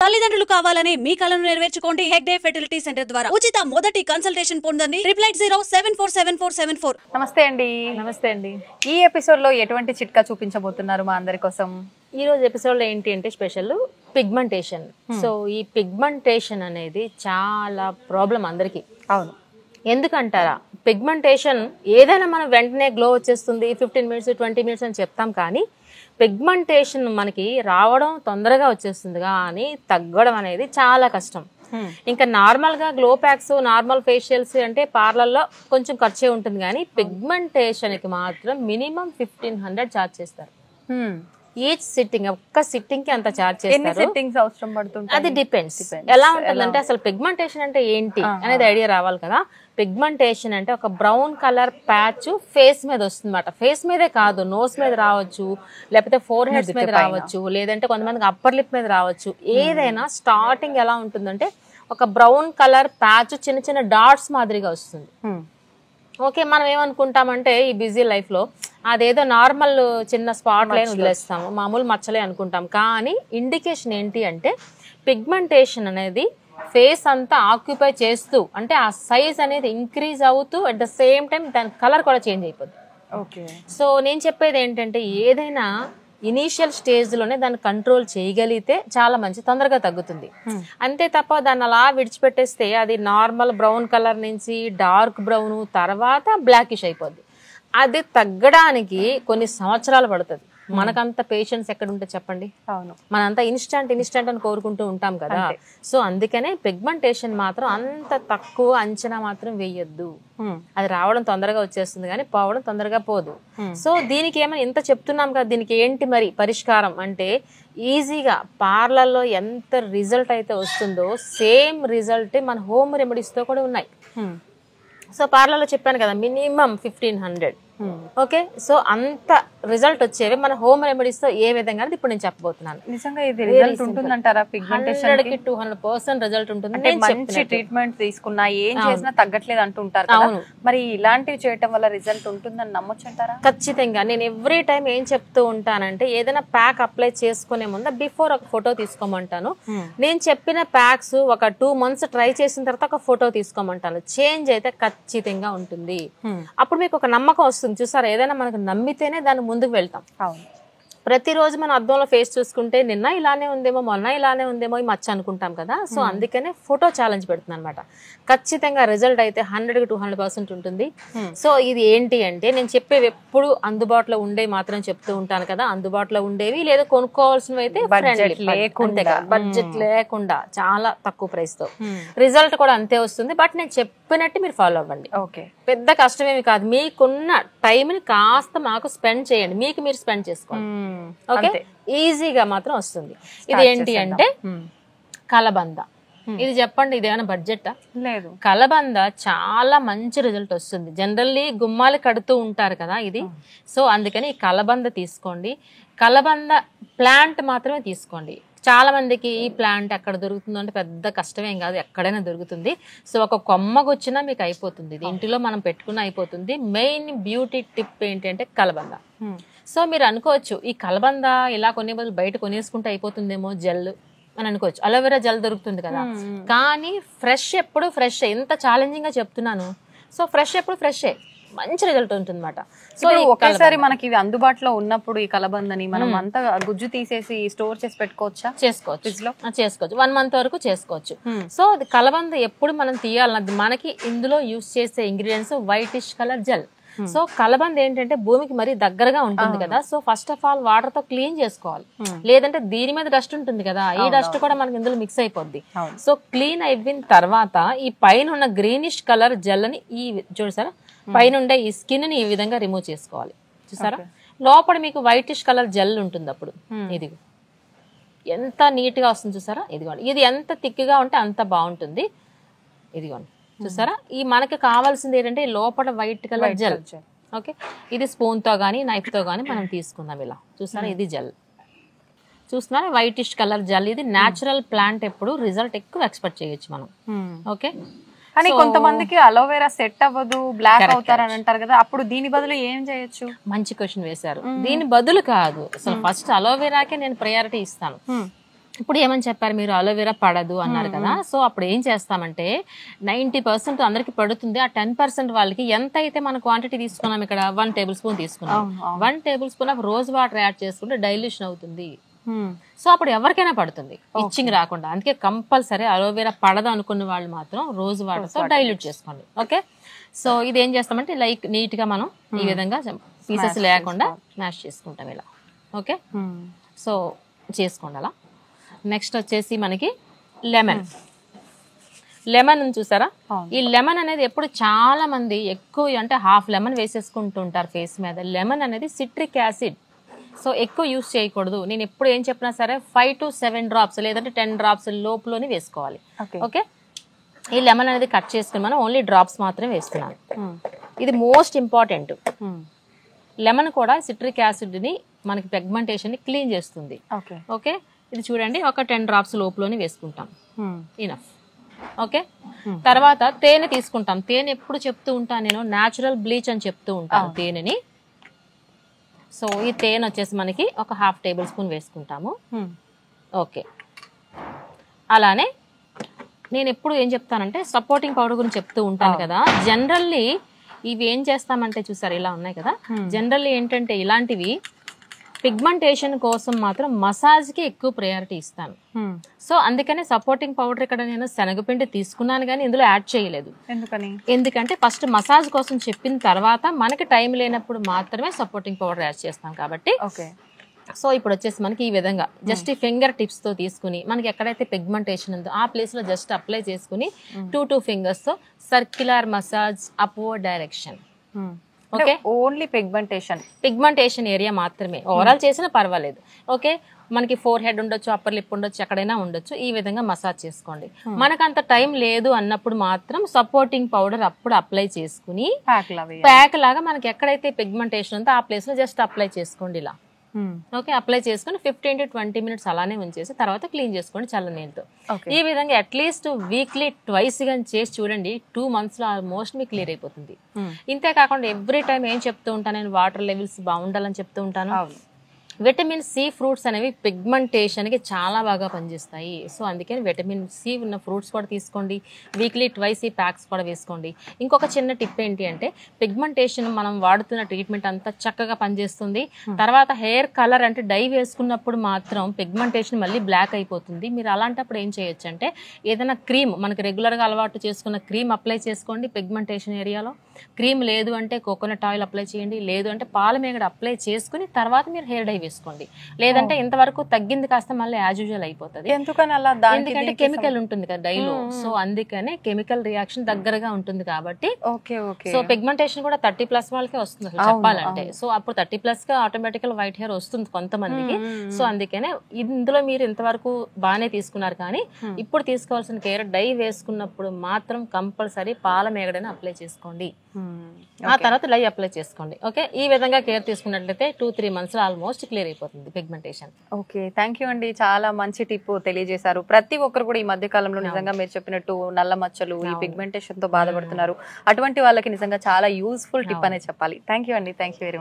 తల్లిదండ్రులు కావాలని మీ కలను నెరవేర్చుకోండి హెగ్డే ఫెర్టిలిటీ సెంటర్ ద్వారా ఉచిత మొదటి కన్సల్టేషన్ పొందండి 8807447474. నమస్తే అండి. నమస్తే అండి. ఈ ఎపిసోడ్ లో ఎటువంటి చిట్కా చూపించబోతున్నారు మా అందరి కోసం? ఈ రోజు ఎపిసోడ్ లో ఏంటి అంటే స్పెషల్ పిగ్మెంటేషన్. సో ఈ పిగ్మెంటేషన్ అనేది చాలా ప్రాబ్లం అందరికి. అవును, ఎందుకంటారా, పిగ్మెంటేషన్ ఏదైనా మనం వెంటనే గ్లో వచ్చేస్తుంది 15 మినిట్స్ 20 మినిట్స్ అని చెప్తాం, కానీ పిగ్మెంటేషన్ మనకి రావడం తొందరగా వచ్చేస్తుంది కానీ తగ్గడం అనేది చాలా కష్టం. ఇంకా నార్మల్ గా గ్లో ప్యాక్స్, నార్మల్ ఫేషియల్స్ అంటే పార్లర్లో కొంచెం ఖర్చే ఉంటుంది, కానీ పిగ్మెంటేషన్ కి మాత్రం మినిమం 1500 ఛార్జ్ చేస్తారు. ఈచ్ సిట్టింగ్, ఒక్క సిట్టింగ్ కి అంత ఛార్జ్ చేస్తారు. అవసరం పడుతుంది, అది డిపెండ్స్ ఎలా ఉంటుందంటే. అసలు పిగ్మెంటేషన్ అంటే ఏంటి అనేది ఐడియా రావాలి కదా. పిగ్మెంటేషన్ అంటే ఒక బ్రౌన్ కలర్ ప్యాచ్ ఫేస్ మీద వస్తుంది అన్నమాట. ఫేస్ మీదే కాదు, నోస్ మీద రావచ్చు, లేకపోతే ఫోర్ హెడ్స్ మీద రావచ్చు, లేదంటే కొంతమందికి అప్పర్ లిప్ మీద రావచ్చు. ఏదైనా స్టార్టింగ్ ఎలా ఉంటుందంటే ఒక బ్రౌన్ కలర్ ప్యాచ్ చిన్న చిన్న డాట్స్ మాదిరిగా వస్తుంది. ఓకే, మనం ఏమనుకుంటామంటే ఈ బిజీ లైఫ్ లో అదేదో నార్మల్ చిన్న స్పాట్ లైన్ వదిలేస్తాము, మామూలు మచ్చలే అనుకుంటాం. కానీ ఇండికేషన్ ఏంటి అంటే పిగ్మెంటేషన్ అనేది ఫేస్ అంతా ఆక్యుపై చేస్తూ, అంటే ఆ సైజ్ అనేది ఇంక్రీజ్ అవుతూ అట్ ద సేమ్ టైం దాని కలర్ కూడా చేంజ్ అయిపోద్ది. ఓకే, సో నేను చెప్పేది ఏంటంటే ఏదైనా ఇనీషియల్ స్టేజ్ లోనే దాన్ని కంట్రోల్ చేయగలిగితే చాలా మంచి, తొందరగా తగ్గుతుంది. అంతే తప్ప దాన్ని అలా విడిచిపెట్టేస్తే అది నార్మల్ బ్రౌన్ కలర్ నుంచి డార్క్ బ్రౌన్ తర్వాత బ్లాకిష్ అయిపోద్ది. అది తగ్గడానికి కొన్ని సంవత్సరాలు పడుతుంది. మనకంత పేషెన్స్ ఎక్కడ ఉంటే చెప్పండి. అవును, మనంతా ఇన్స్టంట్ అని కోరుకుంటూ ఉంటాం కదా. సో అందుకనే పిగ్మెంటేషన్ మాత్రం అంత తక్కువ అంచనా మాత్రం వేయొద్దు. అది రావడం తొందరగా వచ్చేస్తుంది కానీ పోవడం తొందరగా పోదు. సో దీనికి ఏమైనా ఇంత చెప్తున్నాం కదా, దీనికి ఏంటి మరి పరిష్కారం అంటే ఈజీగా పార్లర్లో ఎంత రిజల్ట్ అయితే వస్తుందో సేమ్ రిజల్ట్ మన హోమ్ రెమెడీస్ తో కూడా ఉన్నాయి. సో పార్లర్లో చెప్పాను కదా మినిమం 1500. ఓకే, సో అంత రిజల్ట్ వచ్చేవి మన హోమ్ రెమెడీస్ తో ఏ విధంగా ఇప్పుడు నేను చెప్పబోతున్నాను. నిజంగా ఇది రిజల్ట్ ఉంటుందంటారా? 100% రిజల్ట్ ఉంటుంది. మంచి ట్రీట్మెంట్ తీసుకున్నా ఏం చేసినా తగ్గట్లేదు అంటుంటారు కదా, మరి ఇలాంటివి చేయటం వల్ల రిజల్ట్ ఉంటుందని నమ్మొచ్చు అంటారా? ఖచ్చితంగా. నేను ఎవ్రీ టైం ఏం చెప్తూ ఉంటానంటే ఏదైనా ప్యాక్ అప్లై చేసుకునే ముందు బిఫోర్ ఒక ఫోటో తీసుకోమంటాను. నేను చెప్పిన ప్యాక్స్ ఒక 2 months ట్రై చేసిన తర్వాత ఒక ఫోటో తీసుకోమంటాను. చేంజ్ అయితే ఖచ్చితంగా ఉంటుంది. అప్పుడు మీకు ఒక నమ్మకం వస్తుంది. చూసారా, ఏదైనా మనకు నమ్మితేనే దాన్ని ముందుకు వెళ్తాం. ప్రతిరోజు మనం అద్దంలో ఫేస్ చూసుకుంటే నిన్న ఇలానే ఉందేమో, మొన్న ఇలానే ఉందేమో, ఈ మచ్చ అనుకుంటాం కదా. సో అందుకనే ఫోటో ఛాలెంజ్ పెడుతున్నాను అనమాట. ఖచ్చితంగా రిజల్ట్ అయితే 100% ఉంటుంది. సో ఇది ఏంటి అంటే నేను చెప్పేవి ఎప్పుడు అందుబాటులో ఉండేవి మాత్రం చెప్తూ ఉంటాను కదా. అందుబాటులో ఉండేవి లేదా కొనుక్కోవాల్సినవి అయితే బడ్జెట్ లేకుండా చాలా తక్కువ ప్రైస్ తో రిజల్ట్ కూడా అంతే వస్తుంది. బట్ నేను చెప్పినట్టు మీరు ఫాలో అవ్వండి. ఓకే, పెద్ద కష్టమేమి కాదు. మీకున్న టైంని కాస్త మాకు స్పెండ్ చేయండి, మీకు మీరు స్పెండ్ చేసుకోండి. ఓకే, ఈజీగా మాత్రం వస్తుంది. ఇది ఏంటి అంటే కలబంద. ఇది చెప్పండి, ఇది ఏమైనా బడ్జెట్ లేదు. కలబంద చాలా మంచి రిజల్ట్ వస్తుంది. జనరల్లీ గుమ్మాలు కడుతూ ఉంటారు కదా ఇది. సో అందుకని ఈ కలబంద తీసుకోండి. కలబంద ప్లాంట్ మాత్రమే తీసుకోండి. చాలా మందికి ఈ ప్లాంట్ ఎక్కడ దొరుకుతుందో అంటే పెద్ద కష్టమేం కాదు, ఎక్కడైనా దొరుకుతుంది. సో ఒక కొమ్మగొచ్చినా మీకు అయిపోతుంది, ఇది ఇంటిలో మనం పెట్టుకున్న అయిపోతుంది. మెయిన్ బ్యూటీ టిప్ ఏంటంటే కలబంద. సో మీరు అనుకోవచ్చు ఈ కలబంద ఇలా కొనే బదులు బయట కొనేసుకుంటే అయిపోతుందేమో జెల్ అని అనుకోవచ్చు. అలోవెరా జెల్ దొరుకుతుంది కదా, కానీ ఫ్రెష్ ఎప్పుడు ఫ్రెష్. ఎంత ఛాలెంజింగ్ గా చెప్తున్నాను. సో ఫ్రెష్ ఎప్పుడు ఫ్రెష్, మంచి రిజల్ట్ ఉంటుంది అనమాట. సో ఒకేసారి మనకి ఇది అందుబాటులో ఉన్నప్పుడు ఈ కలబందని మనం అంతా గుజ్జు తీసేసి స్టోర్ చేసి పెట్టుకోవచ్చా? చేసుకోవచ్చు 1 month వరకు చేసుకోవచ్చు. సో అది కలబంద ఎప్పుడు మనం తీయాలన్నది మనకి ఇందులో యూజ్ చేసే ingredients whitish colour gel. So కలబంద ఏంటంటే భూమికి మరీ దగ్గరగా ఉంటుంది కదా. So first of all water తో క్లీన్ చేసుకోవాలి, లేదంటే దీని మీద డస్ట్ ఉంటుంది కదా, ఈ డస్ట్ కూడా మనకి ఇందులో మిక్స్ అయిపోద్ది. సో క్లీన్ అయిపోయిన తర్వాత ఈ పైన ఉన్న గ్రీనిష్ కలర్ జెల్ ని ఈ చూసారా పైన ఉండే ఈ స్కిన్ ని ఈ విధంగా రిమూవ్ చేసుకోవాలి. చూసారా, లోపల మీకు వైటిష్ కలర్ జెల్ ఉంటుంది. అప్పుడు ఇది ఎంత నీట్ గా వస్తుంది చూసారా. ఇదిగోండి, ఇది ఎంత థిక్గా ఉంటే అంత బాగుంటుంది. ఇదిగోండి చూసారా, ఈ మనకి కావాల్సింది ఏంటంటే లోపల వైట్ కలర్ జెల్. ఓకే, ఇది స్పూన్ తో గానీ నైఫ్ తో గానీ మనం తీసుకుందాం. ఇలా చూసారా, ఇది జెల్ చూస్తున్నారా, వైటిష్ కలర్ జెల్. ఇది న్యాచురల్ ప్లాంట్, ఎప్పుడు రిజల్ట్ ఎక్కువ ఎక్స్పెక్ట్ చేయొచ్చు మనం. ఓకే, కానీ కొంతమందికి అలోవెరా సెట్ అవ్వదు, బ్లాక్ అవుతారు అని అంటారు కదా, అప్పుడు దీని బదులు ఏం చేయొచ్చు? మంచి క్వశ్చన్ వేశారు. దీని బదులు కాదు, అసలు ఫస్ట్ అలోవెరాకే నేను ప్రయారిటీ ఇస్తాను. ఇప్పుడు ఏమని చెప్పారు మీరు, అలోవెరా పడదు అన్నారు కదా. సో అప్పుడు ఏం చేస్తామంటే 90% అందరికి పడుతుంది, ఆ 10% వాళ్ళకి ఎంత అయితే మన క్వాంటిటీ తీసుకున్నాం, ఇక్కడ 1 టేబుల్ స్పూన్ తీసుకున్నాం, 1 table spoon of rose water add చేసుకుంటే డైల్యూషన్ అవుతుంది. సో అప్పుడు ఎవరికైనా పడుతుంది, ఇచ్చింగ్ రాకుండా. అందుకే కంపల్సరీ అలోవెరా పడదు అనుకున్న వాళ్ళు మాత్రం రోజ్ వాటర్ తో డైల్యూట్ చేసుకోండి. ఓకే, సో ఇది ఏం చేస్తామంటే లైక్ నీట్ గా మనం ఈ విధంగా పీసెస్ లేకుండా మ్యాష్ చేసుకుంటాం ఇలా. ఓకే, సో చేసుకోండి అలా. నెక్స్ట్ వచ్చేసి మనకి లెమన్. లెమన్ చూసారా, ఈ లెమన్ అనేది ఎప్పుడు చాలా మంది ఎక్కువ అంటే హాఫ్ లెమన్ వేసేసుకుంటుంటారు ఫేస్ మీద. లెమన్ అనేది సిట్రిక్ యాసిడ్, సో ఎక్కువ యూస్ చేయకూడదు. నేను ఎప్పుడు ఏం చెప్పినా సరే 5 to 7 డ్రాప్స్ లేదంటే 10 డ్రాప్స్ లోపులోనే వేసుకోవాలి. ఓకే, ఈ లెమన్ అనేది కట్ చేసుకుని మనం ఓన్లీ డ్రాప్స్ మాత్రమే వేస్తున్నాను. ఇది మోస్ట్ ఇంపార్టెంట్. లెమన్ కూడా సిట్రిక్ యాసిడ్ ని మనకి పిగ్మెంటేషన్ ని క్లీన్ చేస్తుంది. ఓకే, ఇది చూడండి ఒక 10 డ్రాప్స్ లోపులోనే వేసుకుంటాం, ఇనఫ్. ఓకే, తర్వాత తేనె తీసుకుంటాం. తేనె ఎప్పుడు చెప్తూ ఉంటాను నేను, న్యాచురల్ బ్లీచ్ అని చెప్తూ ఉంటాను తేనెని. సో ఈ తేనె వచ్చేసి మనకి ఒక 1/2 టేబుల్ స్పూన్ వేసుకుంటాము. ఓకే, అలానే నేను ఎప్పుడు ఏం చెప్తానంటే సపోర్టింగ్ పౌడర్ గురించి చెప్తూ ఉంటాను కదా. జనరల్లీ ఇవి ఏం చేస్తామంటే చూసారు ఇలా ఉన్నాయి కదా, జనరల్లీ ఏంటంటే ఇలాంటివి పిగ్మెంటేషన్ కోసం మాత్రం మసాజ్ కి ఎక్కువ ప్రయారిటీ ఇస్తాను. సో అందుకనే సపోర్టింగ్ పౌడర్ ఇక్కడ నేను శనగపిండి తీసుకున్నాను కానీ ఇందులో యాడ్ చేయలేదు. ఎందుకంటే ఫస్ట్ మసాజ్ కోసం చెప్పిన తర్వాత మనకి టైం లేనప్పుడు మాత్రమే సపోర్టింగ్ పౌడర్ యాడ్ చేస్తాం కాబట్టి. సో ఇప్పుడు వచ్చేసి మనకి ఈ విధంగా జస్ట్ ఈ ఫింగర్ టిప్స్ తో తీసుకుని మనకి ఎక్కడైతే పిగ్మెంటేషన్ ఉందో ఆ ప్లేస్ లో జస్ట్ అప్లై చేసుకుని 2 ఫింగర్స్ తో circular massage upward direction. Okay, only pigmentation area మాత్రమే, ఓవరాల్ చేసినా పర్వాలేదు. ఓకే, మనకి ఫోర్ హెడ్ ఉండొచ్చు, అప్పర్ లిప్ ఉండొచ్చు, ఎక్కడైనా ఉండొచ్చు. ఈ విధంగా మసాజ్ చేసుకోండి. మనకు అంత టైం లేదు అన్నప్పుడు మాత్రం సపోర్టింగ్ పౌడర్ అప్పుడు అప్లై చేసుకుని ప్యాక్ లాగా మనకి ఎక్కడైతే పిగ్మెంటేషన్ ఉందో ఆ ప్లేస్ లో జస్ట్ అప్లై చేసుకోండి ఇలా. ఓకే, అప్లై చేసుకుని 15 to 20 మినిట్స్ అలానే ఉంచేసి తర్వాత క్లీన్ చేసుకోండి చల్ల నీళ్ళతో. ఈ విధంగా అట్లీస్ట్ వీక్లీ ట్వైస్ గా చేసి చూడండి, 2 months లో ఆల్మోస్ట్ మీకు క్లియర్ అయిపోతుంది. ఇంతే కాకుండా ఎవ్రీ టైం ఏం చెప్తూ ఉంటాను నేను, వాటర్ లెవెల్స్ బాగుండాలని చెప్తూ ఉంటాను. విటమిన్ సి ఫ్రూట్స్ అనేవి పిగ్మెంటేషన్ కి చాలా బాగా పనిచేస్తాయి. సో అందుకని విటమిన్ సి ఉన్న ఫ్రూట్స్ కూడా తీసుకోండి, వీక్లీ ట్వైస్ ఈ ప్యాక్స్ కూడా వేసుకోండి. ఇంకొక చిన్న టిప్ ఏంటి అంటే పిగ్మెంటేషన్ మనం వాడుతున్న ట్రీట్మెంట్ అంతా చక్కగా పనిచేస్తుంది. తర్వాత హెయిర్ కలర్ అంటే డై వేసుకున్నప్పుడు మాత్రం పిగ్మెంటేషన్ మళ్ళీ బ్లాక్ అయిపోతుంది. మీరు అలాంటప్పుడు ఏం చేయొచ్చు అంటే ఏదైనా క్రీమ్, మనకి రెగ్యులర్ గా అలవాటు చేసుకున్న క్రీమ్ అప్లై చేసుకోండి పిగ్మెంటేషన్ ఏరియాలో. క్రీమ్ లేదు అంటే కోకోనట్ ఆయిల్ అప్లై చేయండి, లేదు అంటే పాల మేగడ అప్లై చేసుకుని తర్వాత మీరు హెయిర్ డై వేసుకోండి. లేదంటే ఇంతవరకు తగ్గింది కాస్త మళ్ళీ యాజ్ యూజువల్ అయిపోతుంది. ఎందుకంటే కెమికల్ ఉంటుంది కదా డైలో, సో అందుకనే కెమికల్ రియాక్షన్ దగ్గరగా ఉంటుంది కాబట్టి. సో పిగ్మెంటేషన్ కూడా 30+ వాళ్ళకే వస్తుంది అసలు చెప్పాలంటే. సో అప్పుడు 30+ గా ఆటోమేటికల్ వైట్ హెయిర్ వస్తుంది కొంతమందికి. సో అందుకనే ఇందులో మీరు ఇంతవరకు బాగానే తీసుకున్నారు కానీ ఇప్పుడు తీసుకోవాల్సిన కేర్ డై వేసుకున్నప్పుడు మాత్రం కంపల్సరీ పాల మేగడని అప్లై చేసుకోండి, ఆ తర్వాత డై అప్లై చేసుకోండి. ఓకే, ఈ విధంగా కేర్ తీసుకున్నట్లయితే 2-3 months లో ఆల్మోస్ట్ క్లియర్ అయిపోతుంది పిగ్మెంటేషన్. ఓకే, థ్యాంక్ యూ అండి, చాలా మంచి టిప్ తెలియజేశారు. ప్రతి ఒక్కరు కూడా ఈ మధ్య కాలంలో నిజంగా మీరు చెప్పినట్టు నల్ల మచ్చలు, ఈ పిగ్మెంటేషన్ తో బాధపడుతున్నారు. అటువంటి వాళ్ళకి నిజంగా చాలా యూస్ఫుల్ టిప్ అనే చెప్పాలి. థ్యాంక్ యూ అండి, థ్యాంక్ యూ వెరీ మచ్.